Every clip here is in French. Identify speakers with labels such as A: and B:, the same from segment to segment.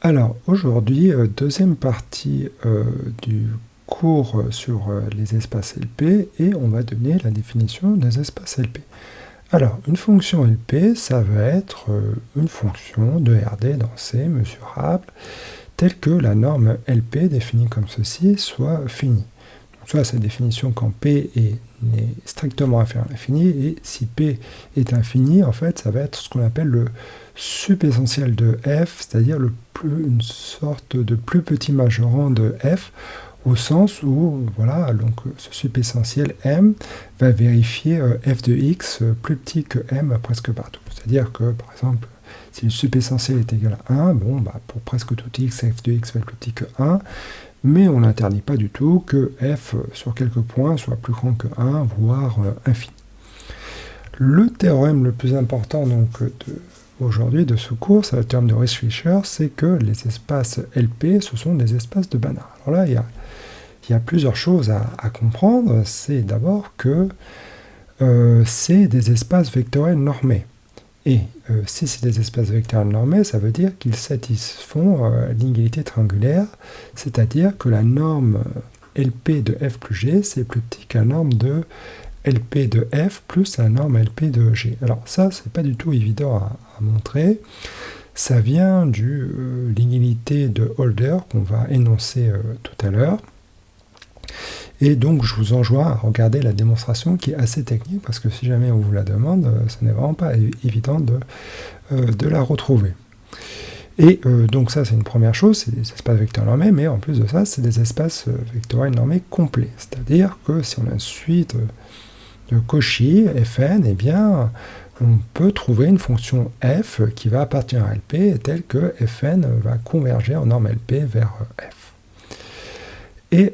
A: Alors, aujourd'hui, deuxième partie du cours sur les espaces LP, et on va donner la définition des espaces LP. Alors, une fonction LP, ça va être une fonction de RD dans C mesurable, telle que la norme LP définie comme ceci soit finie. Donc, soit sa définition quand P n'est strictement inférieur à l'infini, et si P est infini, en fait, ça va être ce qu'on appelle le subessentiel de F, c'est-à-dire une sorte de plus petit majorant de F, au sens où, voilà, donc ce subessentiel M va vérifier f de x plus petit que M presque partout. C'est-à-dire que, par exemple, si le subessentiel est égal à 1, bon, pour presque tout x, f de x va être plus petit que 1, mais on n'interdit pas du tout que f sur quelques points soit plus grand que 1, voire infini. Le théorème le plus important donc aujourd'hui de ce cours, c'est le théorème de Riesz-Fischer, c'est que les espaces LP, ce sont des espaces de Banach. Alors là, il y a plusieurs choses à comprendre. C'est d'abord que c'est des espaces vectoriels normés. Et si c'est des espaces vectoriels normés, ça veut dire qu'ils satisfont l'inégalité triangulaire, c'est-à-dire que la norme LP de f plus g, c'est plus petit que la norme de LP de f plus la norme LP de g. Alors ça, c'est pas du tout évident à montrer. Ça vient de l'inégalité de Holder qu'on va énoncer tout à l'heure. Et donc, je vous enjoins à regarder la démonstration qui est assez technique, parce que si jamais on vous la demande, ce n'est vraiment pas évident de la retrouver. Et donc ça, c'est une première chose, c'est des espaces vectoriels normés, mais en plus de ça, c'est des espaces vectoriels normés complets. C'est-à-dire que si on a une suite de Cauchy, Fn, eh bien, on peut trouver une fonction f qui va appartenir à LP, telle que Fn va converger en norme LP vers f. Et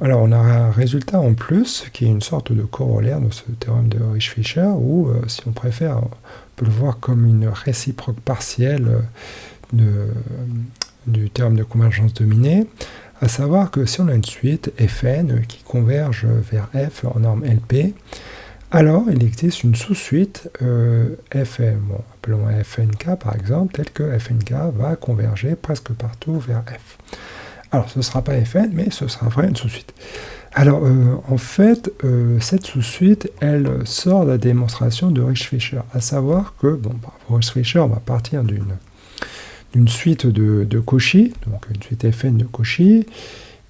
A: alors on a un résultat en plus qui est une sorte de corollaire de ce théorème de Riesz-Fischer, où si on préfère, on peut le voir comme une réciproque partielle du théorème de convergence dominée, à savoir que si on a une suite Fn qui converge vers f en norme LP, alors il existe une sous-suite Fn, bon, appelons-la Fnk par exemple, telle que Fnk va converger presque partout vers f. Alors, ce ne sera pas Fn, mais ce sera vraiment une sous-suite. Alors, en fait, cette sous-suite, elle sort de la démonstration de Riesz-Fischer, à savoir que, bon, pour Riesz-Fischer, on va partir d'une suite de Cauchy, donc une suite Fn de Cauchy,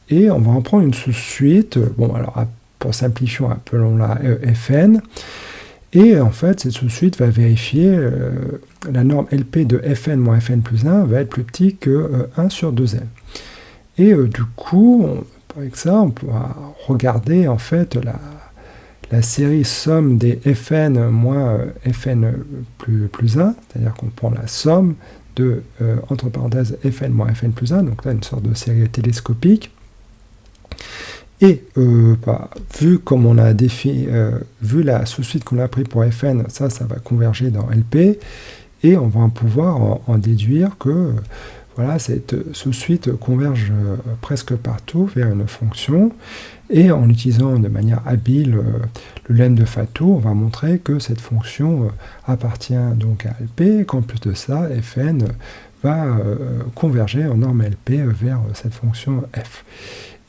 A: et on va en prendre une sous-suite, bon, alors, pour simplifier, appelons-la Fn, et en fait, cette sous-suite va vérifier la norme LP de Fn moins Fn plus 1 va être plus petit que 1 sur 2n. Et du coup, avec ça, on pourra regarder en fait la série somme des Fn moins Fn plus 1, c'est-à-dire qu'on prend la somme de, entre parenthèses, Fn moins Fn plus 1, donc là une sorte de série télescopique. Et vu comme on a vu la sous-suite qu'on a pris pour Fn, ça va converger dans LP, et on va pouvoir en déduire que voilà, cette sous-suite converge presque partout vers une fonction, et en utilisant de manière habile le lemme de Fatou, on va montrer que cette fonction appartient donc à LP, et qu'en plus de ça, Fn va converger en norme LP vers cette fonction f.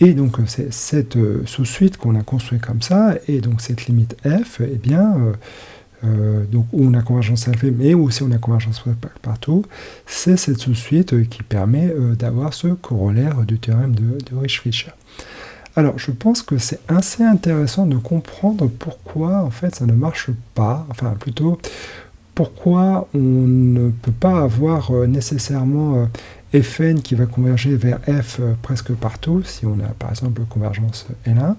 A: Et donc c'est cette sous-suite qu'on a construite comme ça, et donc cette limite f, eh bien, donc où on a convergence LP, mais aussi on a convergence partout, c'est cette sous-suite qui permet d'avoir ce corollaire du théorème de Riesz-Fischer. Alors, je pense que c'est assez intéressant de comprendre pourquoi, en fait, ça ne marche pas, enfin, plutôt, pourquoi on ne peut pas avoir nécessairement Fn qui va converger vers f presque partout, si on a, par exemple, convergence L1.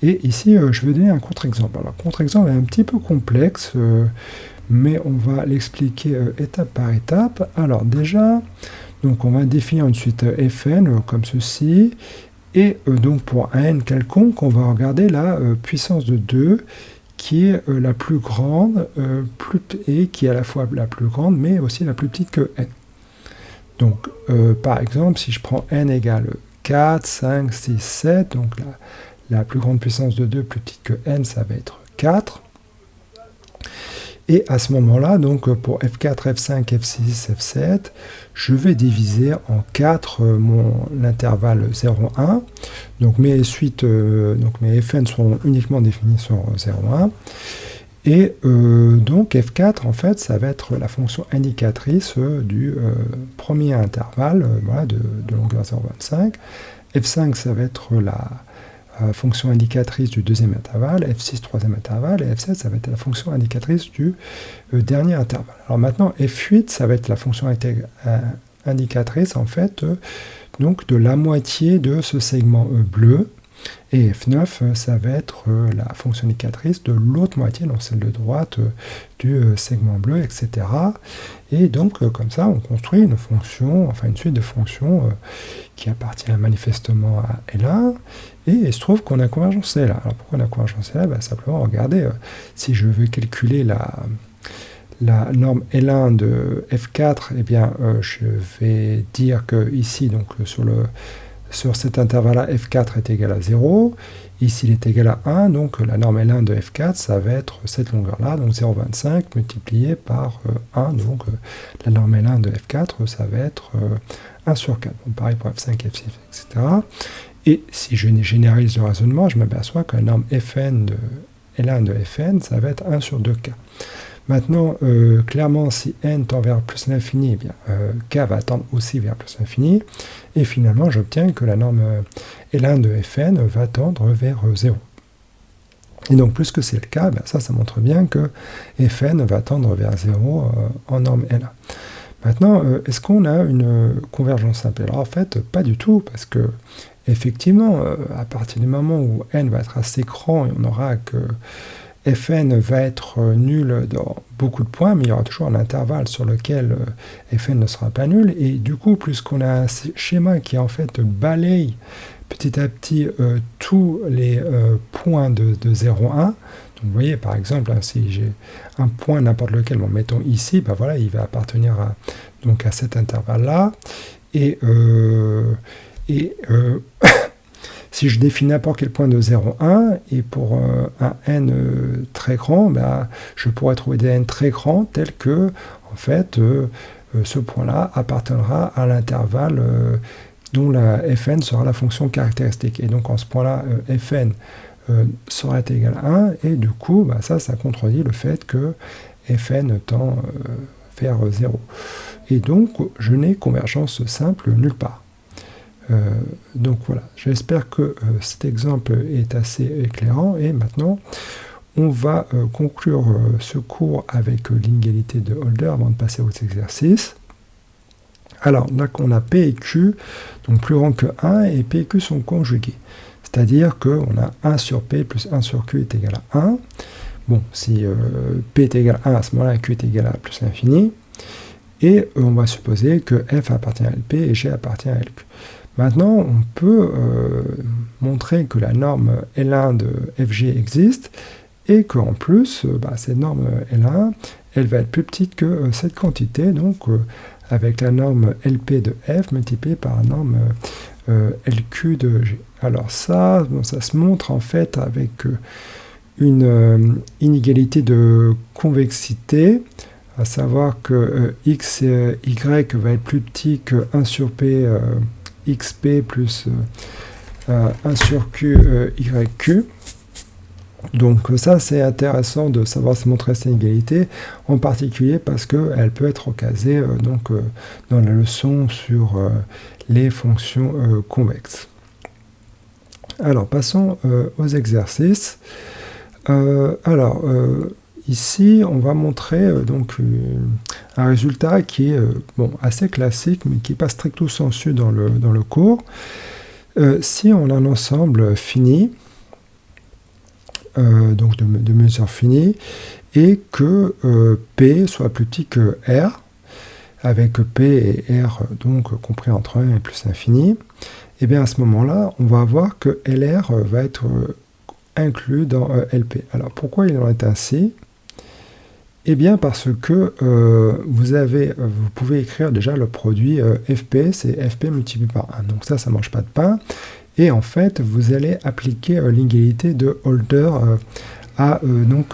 A: Et ici, je vais donner un contre-exemple. Alors, le contre-exemple est un petit peu complexe, mais on va l'expliquer étape par étape. Alors, déjà, donc on va définir une suite Fn comme ceci, et donc pour un n quelconque, on va regarder la puissance de 2, qui est la plus grande, et qui est à la fois la plus grande, mais aussi la plus petite que n. Donc, par exemple, si je prends n égale 4, 5, 6, 7, donc la plus grande puissance de 2 plus petite que n, ça va être 4. Et à ce moment-là, donc pour F4, F5, F6, F7, je vais diviser en 4 l'intervalle 0, 1. Donc mes suites, donc mes Fn seront uniquement définis sur 0, 1. Et donc F4, en fait, ça va être la fonction indicatrice du premier intervalle voilà, de longueur 0,25. F5, ça va être la fonction indicatrice du deuxième intervalle, F6 troisième intervalle, et F7 ça va être la fonction indicatrice du dernier intervalle. Alors maintenant F8 ça va être la fonction indicatrice en fait donc de la moitié de ce segment bleu, et F9 ça va être la fonction indicatrice de l'autre moitié, donc celle de droite du segment bleu, etc. Et donc comme ça on construit une fonction, enfin une suite de fonctions qui appartient manifestement à L1, et il se trouve qu'on a convergence L1. Alors pourquoi on a convergence L1 ? Simplement, regardez, si je veux calculer la norme L1 de F4, eh bien, je vais dire que ici, donc sur cet intervalle-là, F4 est égal à 0, ici il est égal à 1, donc la norme L1 de F4, ça va être cette longueur-là, donc 0,25 multiplié par 1, donc la norme L1 de F4, ça va être 1 sur 4. Donc pareil pour F5, F6, etc. Et si je généralise le raisonnement, je m'aperçois que la norme Fn de L1 de Fn, ça va être 1 sur 2k. Maintenant, clairement, si n tend vers plus l'infini, eh bien, k va tendre aussi vers plus l'infini. Et finalement, j'obtiens que la norme L1 de Fn va tendre vers 0. Et donc, plus que c'est le cas, ben ça montre bien que Fn va tendre vers 0 en norme L1. Maintenant, est-ce qu'on a une convergence simple ? Alors en fait, pas du tout, parce que effectivement, à partir du moment où n va être assez grand, et on aura que Fn va être nul dans beaucoup de points, mais il y aura toujours un intervalle sur lequel Fn ne sera pas nul, et du coup, puisqu'on a un schéma qui en fait balaye petit à petit tous les points de 0, 1, donc vous voyez par exemple, hein, si j'ai un point n'importe lequel, bon, mettons ici, ben voilà, il va appartenir donc à cet intervalle-là, et si je définis n'importe quel point de 0, 1, et pour un n très grand, ben, je pourrais trouver des n très grands tels que, en fait, ce point-là appartiendra à l'intervalle dont la Fn sera la fonction caractéristique. Et donc, en ce point-là, Fn sera égal à 1, et du coup, ben, ça contredit le fait que Fn tend vers 0. Et donc, je n'ai convergence simple nulle part. Donc voilà, j'espère que cet exemple est assez éclairant, et maintenant on va conclure ce cours avec l'inégalité de Holder avant de passer aux exercices. Alors là on a P et Q, donc plus grand que 1, et P et Q sont conjugués, c'est-à-dire qu'on a 1 sur P plus 1 sur Q est égal à 1. Bon, si P est égal à 1, à ce moment-là Q est égal à plus l'infini, et on va supposer que F appartient à LP et G appartient à LQ. Maintenant, on peut montrer que la norme L1 de FG existe, et qu'en plus, cette norme L1, elle va être plus petite que cette quantité, donc avec la norme LP de F multipliée par la norme LQ de G. Alors ça se montre en fait avec une inégalité de convexité, à savoir que x et y va être plus petit que 1 sur P xp plus 1 sur q yq. Donc ça c'est intéressant de savoir se montrer cette inégalité, en particulier parce qu'elle peut être ocasée dans la leçon sur les fonctions convexes. Alors passons aux exercices. Ici, on va montrer un résultat qui est assez classique, mais qui n'est pas stricto sensu dans le cours. Si on a un ensemble fini, donc de mesures finies, et que P soit plus petit que R, avec P et R donc compris entre 1 et plus infini, et bien à ce moment-là, on va voir que LR va être inclus dans LP. Alors pourquoi il en est ainsi ? Eh bien parce que vous pouvez écrire déjà le produit FP, c'est FP multiplié par 1. Donc ça ne mange pas de pain. Et en fait, vous allez appliquer l'inégalité de Holder à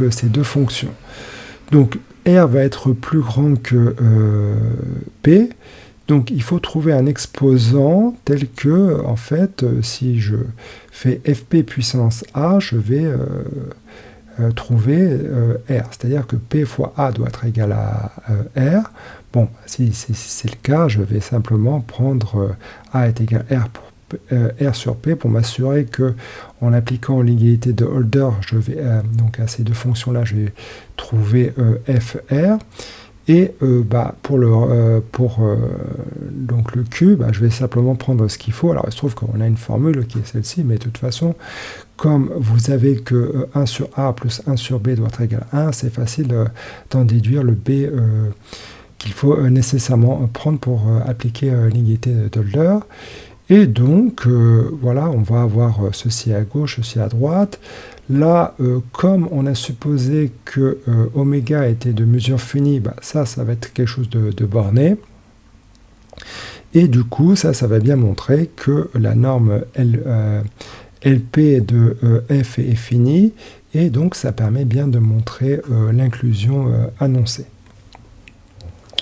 A: ces deux fonctions. Donc R va être plus grand que P, donc il faut trouver un exposant tel que, en fait, si je fais Fp puissance A, je vais trouver R, c'est-à-dire que P fois A doit être égal à R. Bon, si c'est le cas, je vais simplement prendre A est égal à R sur P pour m'assurer que, en appliquant l'égalité de Holder, je vais donc à ces deux fonctions-là, je vais trouver FR. Et pour donc le Q, je vais simplement prendre ce qu'il faut. Alors il se trouve qu'on a une formule qui est celle-ci, mais de toute façon, comme vous savez que 1 sur A plus 1 sur B doit être égal à 1, c'est facile d'en déduire le B qu'il faut nécessairement prendre pour appliquer l'égalité d'Holder. Et donc, voilà, on va avoir ceci à gauche, ceci à droite. Là, comme on a supposé que oméga était de mesure finie, ça va être quelque chose de borné. Et du coup, ça va bien montrer que la norme LP de F est finie. Et donc, ça permet bien de montrer l'inclusion annoncée.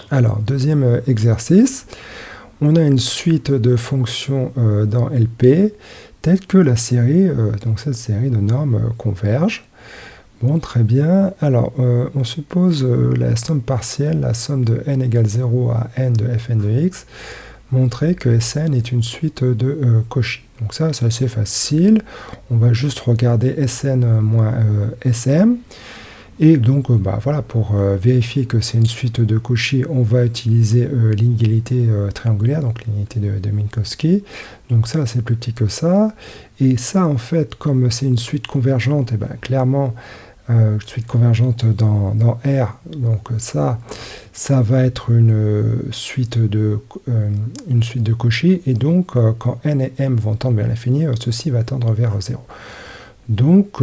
A: Alors, deuxième exercice. On a une suite de fonctions dans LP, telle que la série, donc cette série de normes converge. Bon, très bien. Alors, on suppose la somme partielle, la somme de n égale 0 à n de fn de x, montrer que Sn est une suite de Cauchy. Donc ça, c'est assez facile. On va juste regarder Sn moins Sm. Et donc, voilà, pour vérifier que c'est une suite de Cauchy, on va utiliser l'inégalité triangulaire, donc l'inégalité de Minkowski. Donc ça, c'est plus petit que ça. Et ça, en fait, comme c'est une suite convergente, clairement, suite convergente dans R, donc ça va être une suite de Cauchy. Et donc, quand n et m vont tendre vers l'infini, ceci va tendre vers 0. Donc,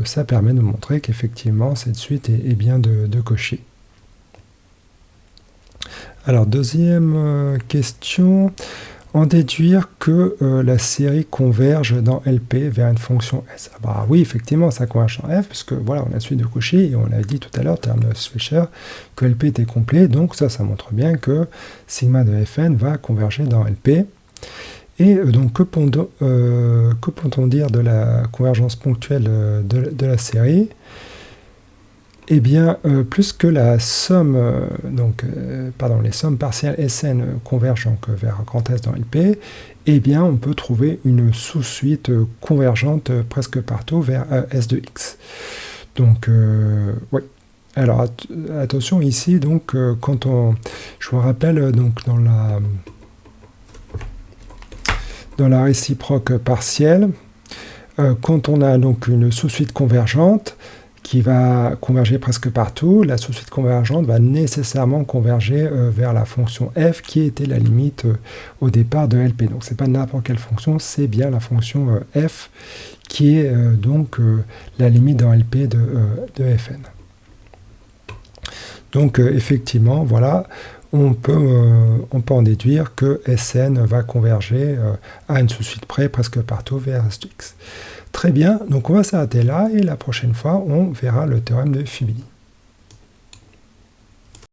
A: ça permet de montrer qu'effectivement, cette suite est bien de Cauchy. Alors, deuxième question, en déduire que la série converge dans LP vers une fonction S. Oui, effectivement, ça converge dans F, puisque voilà, on a une suite de Cauchy, et on l'a dit tout à l'heure, terme de Schweitzer, que LP était complet, donc ça montre bien que sigma de Fn va converger dans LP. Et donc, que peut-on dire de la convergence ponctuelle de la série? Eh bien, plus que la somme, les sommes partielles Sn convergent donc vers grand S dans LP, eh bien, on peut trouver une sous-suite convergente presque partout vers S de x. Donc, oui. Alors, attention ici, donc, je vous rappelle, donc, dans la réciproque partielle, quand on a donc une sous-suite convergente qui va converger presque partout, la sous-suite convergente va nécessairement converger vers la fonction f qui était la limite au départ de LP. Donc c'est pas n'importe quelle fonction, c'est bien la fonction f qui est donc la limite dans LP de Fn. Donc effectivement, voilà, on peut en déduire que Sn va converger à une sous-suite près presque partout vers S de x. Très bien, donc on va s'arrêter là et la prochaine fois on verra le théorème de Fibini.